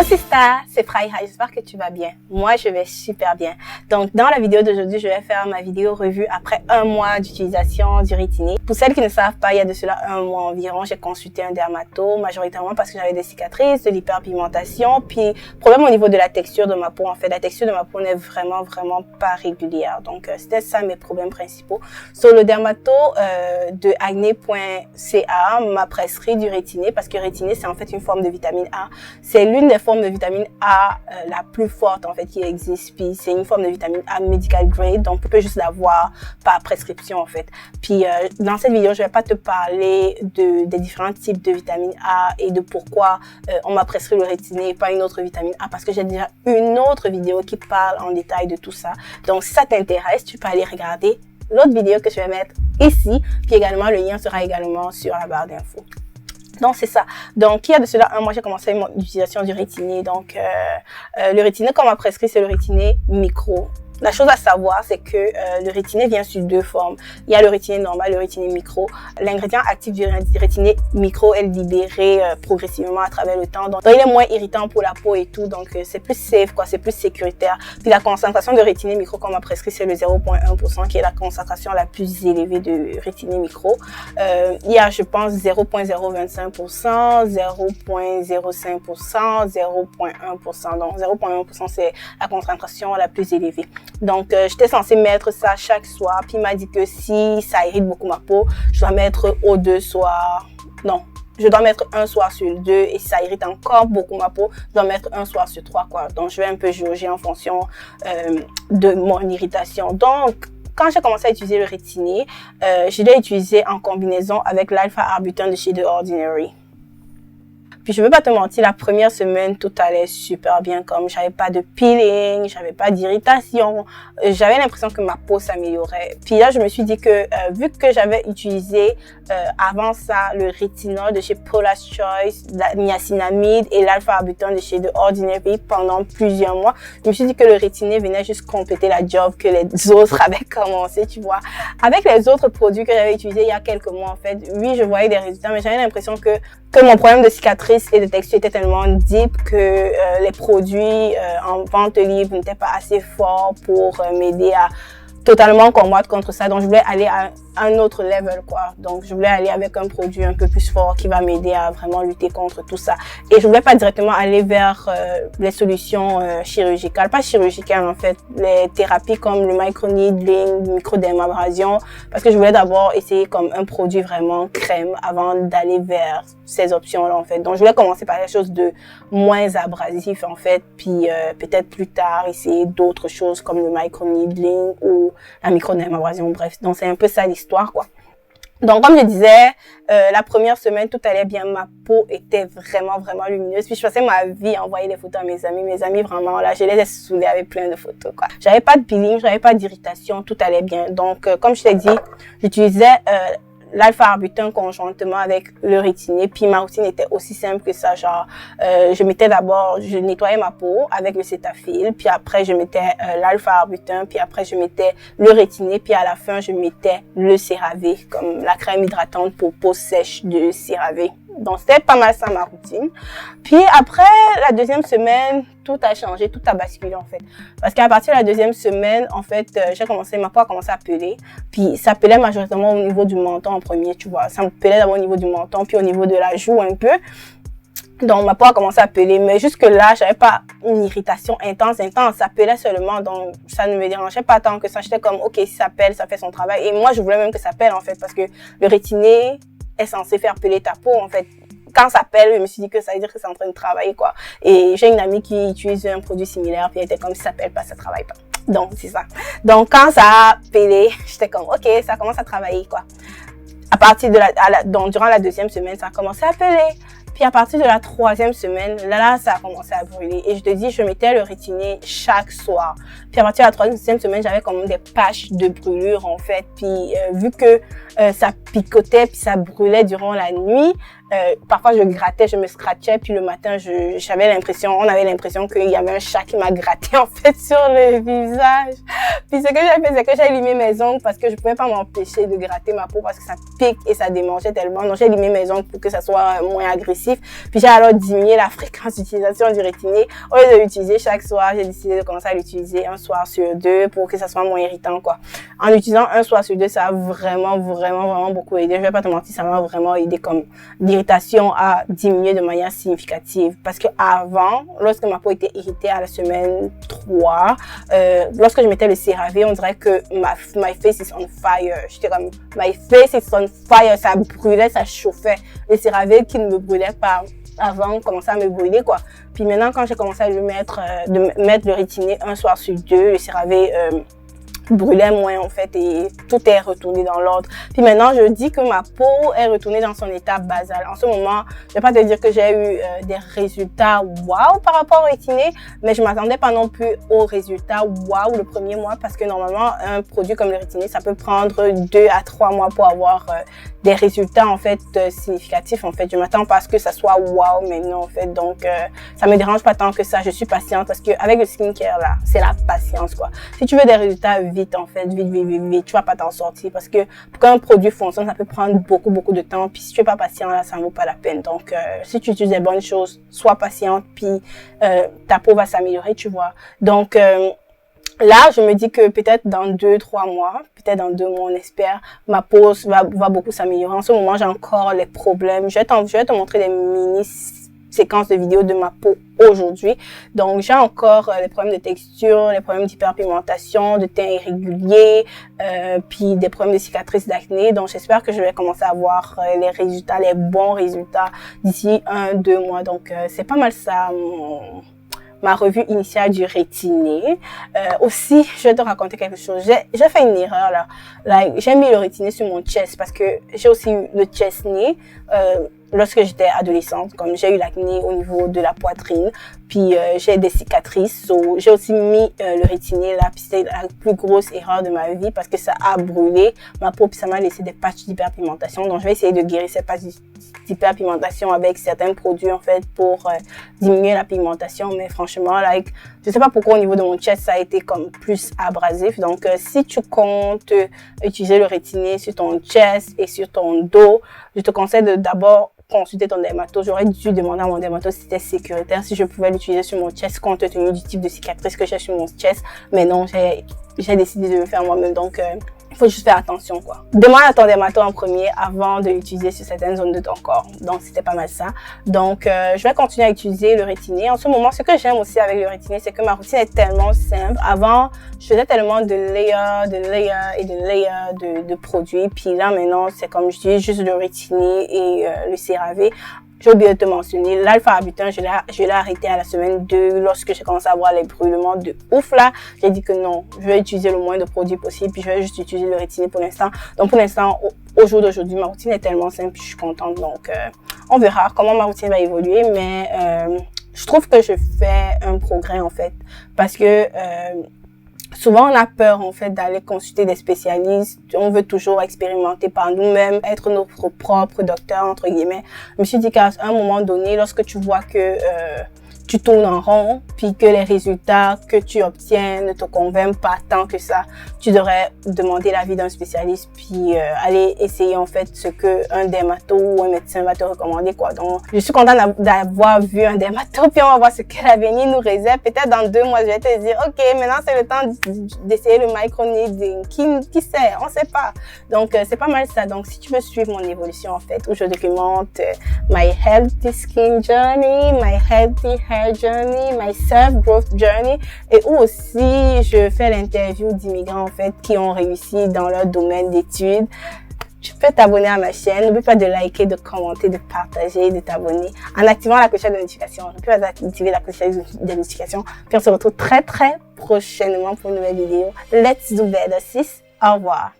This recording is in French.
Sista, c'est Fraiha, j'espère que tu vas bien. Moi, je vais super bien. Donc, dans la vidéo d'aujourd'hui, je vais faire ma vidéo revue après un mois d'utilisation du Rétiné. Pour celles qui ne savent pas, il y a de cela un mois environ, j'ai consulté un dermato, majoritairement parce que j'avais des cicatrices, de l'hyperpigmentation, puis problème au niveau de la texture de ma peau. En fait, la texture de ma peau n'est vraiment pas régulière. Donc, c'était ça mes problèmes principaux. Sur le dermato de acné.ca m'a prescrit du Rétiné parce que Rétiné, c'est en fait une forme de vitamine A. C'est l'une des formes de vitamine A la plus forte en fait qui existe. Puis c'est une forme de vitamine A medical grade, donc on peut juste l'avoir par prescription en fait. Puis dans cette vidéo, je vais pas te parler des différents types de vitamine A et de pourquoi on m'a prescrit le Rétiné et pas une autre vitamine A, parce que j'ai déjà une autre vidéo qui parle en détail de tout ça. Donc si ça t'intéresse, tu peux aller regarder l'autre vidéo que je vais mettre ici, puis également le lien sera également sur la barre d'infos. Donc, c'est ça. Donc, il y a de cela un mois, j'ai commencé mon utilisation du Rétiné. Donc, le Rétiné qu'on m'a prescrit, c'est le Rétiné micro. La chose à savoir, c'est que le Rétiné vient sur deux formes. Il y a le Rétiné normal, le Rétiné micro. L'ingrédient actif du Rétiné micro est libéré progressivement à travers le temps. Donc, il est moins irritant pour la peau et tout. Donc, c'est plus safe, quoi. C'est plus sécuritaire. Puis, la concentration de Rétiné micro qu'on m'a prescrit, c'est le 0,1%, qui est la concentration la plus élevée de Rétiné micro. Il y a, je pense, 0,025%, 0,05%, 0,1%. Donc, 0,1%, c'est la concentration la plus élevée. Donc, j'étais censée mettre ça chaque soir. Puis, il m'a dit que si ça irrite beaucoup ma peau, je dois mettre aux 2 soirs. Non, je dois mettre un soir sur 2. Et si ça irrite encore beaucoup ma peau, je dois mettre un soir sur 3, quoi. Donc, je vais un peu jauger en fonction de mon irritation. Donc, quand j'ai commencé à utiliser le Rétiné, je l'ai utilisé en combinaison avec l'alpha-arbutin de chez The Ordinary. Puis je veux pas te mentir, la première semaine, tout allait super bien, comme j'avais pas de peeling, j'avais pas d'irritation, j'avais l'impression que ma peau s'améliorait. Puis là, je me suis dit que vu que j'avais utilisé avant ça le rétinol de chez Paula's Choice, la niacinamide et l'alpha-arbutin de chez The Ordinary pendant plusieurs mois, je me suis dit que le Rétiné venait juste compléter la job que les autres avaient commencé, tu vois. Avec les autres produits que j'avais utilisés il y a quelques mois, en fait, oui, je voyais des résultats, mais j'avais l'impression que mon problème de cicatrice et de texture était tellement deep que les produits en vente libre n'étaient pas assez forts pour m'aider à totalement combattre contre ça. Donc, je voulais aller à un autre level, quoi. Donc, je voulais aller avec un produit un peu plus fort qui va m'aider à vraiment lutter contre tout ça. Et je voulais pas directement aller vers les solutions chirurgicales. Pas chirurgicales, en fait. Les thérapies comme le microneedling, le microdermabrasion. Parce que je voulais d'abord essayer comme un produit vraiment crème avant d'aller vers ces options-là, en fait. Donc, je voulais commencer par des choses de moins abrasif, en fait. Puis, peut-être plus tard, essayer d'autres choses comme le microneedling ou la microdermabrasion, bref. Donc, c'est un peu ça l'histoire, quoi. Donc, comme je disais, la première semaine, tout allait bien. Ma peau était vraiment lumineuse. Puis, je passais ma vie à envoyer des photos à mes amis. Mes amis, vraiment, là, je les ai saoulés avec plein de photos, quoi. J'avais pas de peeling, j'avais pas d'irritation, tout allait bien. Donc, comme je t'ai dit, j'utilisais l'alpha-arbutin conjointement avec le Rétiné. Puis ma routine était aussi simple que ça, genre je nettoyais ma peau avec le Cetaphil, puis après je mettais l'alpha-arbutin, puis après je mettais le Rétiné, puis à la fin je mettais le CeraVe, comme la crème hydratante pour peau sèche de CeraVe. Donc c'était pas mal ça ma routine. Puis après la deuxième semaine, tout a changé, tout a basculé en fait. Parce qu'à partir de la deuxième semaine, en fait, ma peau a commencé à peler. Puis ça pelait majoritairement au niveau du menton en premier, tu vois. Ça me pelait d'abord au niveau du menton, puis au niveau de la joue un peu. Donc ma peau a commencé à peler, mais jusque là, j'avais pas une irritation intense, ça pelait seulement, donc ça ne me dérangeait pas tant que ça. J'étais comme, ok, si ça pèle, ça fait son travail. Et moi, je voulais même que ça pèle en fait, parce que le Rétiné est censé faire peler ta peau en fait. Quand ça pèle, je me suis dit que ça veut dire que c'est en train de travailler, quoi. Et j'ai une amie qui utilise un produit similaire, puis elle était comme, si ça pèle pas, ça travaille pas. Donc, c'est ça. Donc, quand ça a pelé, j'étais comme, ok, ça commence à travailler, quoi. À partir de donc, durant la deuxième semaine, ça a commencé à peler. Puis à partir de la troisième semaine, là, ça a commencé à brûler. Et je te dis, je mettais le Rétiné chaque soir. Puis à partir de la troisième semaine, j'avais comme des patchs de brûlure, en fait. Puis vu que ça picotait, puis ça brûlait durant la nuit. Parfois, je grattais, je me scratchais, puis le matin, on avait l'impression qu'il y avait un chat qui m'a gratté, en fait, sur le visage. Puis ce que j'ai fait, c'est que j'ai limé mes ongles parce que je pouvais pas m'empêcher de gratter ma peau parce que ça pique et ça démangeait tellement. Donc, j'ai limé mes ongles pour que ça soit moins agressif. Puis, j'ai alors diminué la fréquence d'utilisation du rétiné. Au lieu de l'utiliser chaque soir, j'ai décidé de commencer à l'utiliser un soir sur deux pour que ça soit moins irritant, quoi. En l'utilisant un soir sur deux, ça a vraiment beaucoup aidé. Je vais pas te mentir, ça m'a vraiment aidé comme l'irritation a diminué de manière significative. Parce que avant, lorsque ma peau était irritée à la semaine 3, lorsque je mettais le CeraVe, on dirait que my face is on fire. J'étais comme, my face is on fire. Ça brûlait, ça chauffait. Le CeraVe qui ne me brûlait pas avant commençait à me brûler, quoi. Puis maintenant, quand j'ai commencé à mettre le rétiné un soir sur deux, le CeraVe brûlait moins en fait et tout est retourné dans l'ordre. Puis maintenant, je dis que ma peau est retournée dans son état basal. En ce moment, je vais pas te dire que j'ai eu des résultats waouh par rapport au rétiné, mais je m'attendais pas non plus aux résultats waouh le premier mois parce que normalement, un produit comme le rétiné, ça peut prendre 2 à 3 mois pour avoir des résultats en fait significatifs. En fait, je m'attends pas à ce que ça soit waouh maintenant en fait. Donc, ça me dérange pas tant que ça. Je suis patiente parce que avec le skincare là, c'est la patience quoi. Si tu veux des résultats vite en fait, vite, tu vas pas t'en sortir parce que pour qu'un produit fonctionne, ça peut prendre beaucoup de temps. Puis si tu es pas patient là, ça ne vaut pas la peine. Donc, si tu utilises des bonnes choses, sois patiente puis ta peau va s'améliorer, tu vois. Donc là, je me dis que peut-être dans 2-3 mois, peut-être dans 2 mois, on espère, ma peau va beaucoup s'améliorer. En ce moment, j'ai encore les problèmes. Je vais te montrer des mini séquences de vidéos de ma peau aujourd'hui. Donc, j'ai encore les problèmes de texture, les problèmes d'hyperpigmentation, de teint irrégulier, puis des problèmes de cicatrices d'acné. Donc, j'espère que je vais commencer à avoir les résultats, les bons résultats d'ici 1-2 mois. Donc, c'est pas mal ça, ma revue initiale du rétiné. Aussi, je vais te raconter quelque chose. J'ai fait une erreur là. J'ai mis le rétiné sur mon chest parce que j'ai aussi eu le chest knee lorsque j'étais adolescente, comme j'ai eu l'acné au niveau de la poitrine, puis j'ai des cicatrices. So, j'ai aussi mis le rétiné là, puis c'était la plus grosse erreur de ma vie parce que ça a brûlé ma peau, puis ça m'a laissé des patchs d'hyperpigmentation. Donc, je vais essayer de guérir ces patchs d'hyperpigmentation avec certains produits en fait pour diminuer la pigmentation. Mais franchement, je sais pas pourquoi au niveau de mon chest ça a été comme plus abrasif. Donc, si tu comptes utiliser le rétiné sur ton chest et sur ton dos, je te conseille de d'abord consulter ton dermato. J'aurais dû demander à mon dermato si c'était sécuritaire, si je pouvais l'utiliser sur mon chest compte tenu du type de cicatrice que j'ai sur mon chest. Mais non, j'ai décidé de le faire moi-même. Donc, il faut juste faire attention, quoi. Demande à ton dermato en premier avant de l'utiliser sur certaines zones de ton corps. Donc, c'était pas mal ça. Donc, je vais continuer à utiliser le rétiné. En ce moment, ce que j'aime aussi avec le rétiné, c'est que ma routine est tellement simple. Avant, je faisais tellement de layers de produits. Puis là, maintenant, c'est comme je dis, juste le rétiné et le CeraVe. J'ai oublié de te mentionner, l'alpha-arbutin, je l'ai arrêté à la semaine 2 lorsque j'ai commencé à avoir les brûlements de ouf là. J'ai dit que non, je vais utiliser le moins de produits possible puis je vais juste utiliser le rétiné pour l'instant. Donc pour l'instant, au jour d'aujourd'hui, ma routine est tellement simple puis je suis contente. Donc on verra comment ma routine va évoluer, mais je trouve que je fais un progrès en fait parce que souvent, on a peur, en fait, d'aller consulter des spécialistes. On veut toujours expérimenter par nous-mêmes, être notre propre docteur, entre guillemets. Je me suis dit qu'à un moment donné, lorsque tu vois que tu tournes en rond, puis que les résultats que tu obtiens ne te convainquent pas tant que ça, tu devrais demander l'avis d'un spécialiste, puis aller essayer en fait ce que un dermato ou un médecin va te recommander, quoi. Donc, je suis contente d'avoir vu un dermato, puis on va voir ce que l'avenir nous réserve. Peut-être dans 2 mois, je vais te dire, ok, maintenant c'est le temps d'essayer le microneedling. Qui sait? On sait pas. Donc, c'est pas mal ça. Donc, si tu veux suivre mon évolution en fait, où je documente my healthy skin journey, my healthy hair journey, my self-growth journey, et où aussi je fais l'interview d'immigrants en fait qui ont réussi dans leur domaine d'études. Tu peux t'abonner à ma chaîne. N'oublie pas de liker, de commenter, de partager, de t'abonner en activant la cloche de notification. N'oublie pas d'activer la cloche de notification. Puis on se retrouve très prochainement pour une nouvelle vidéo. Let's do better, sis. Au revoir.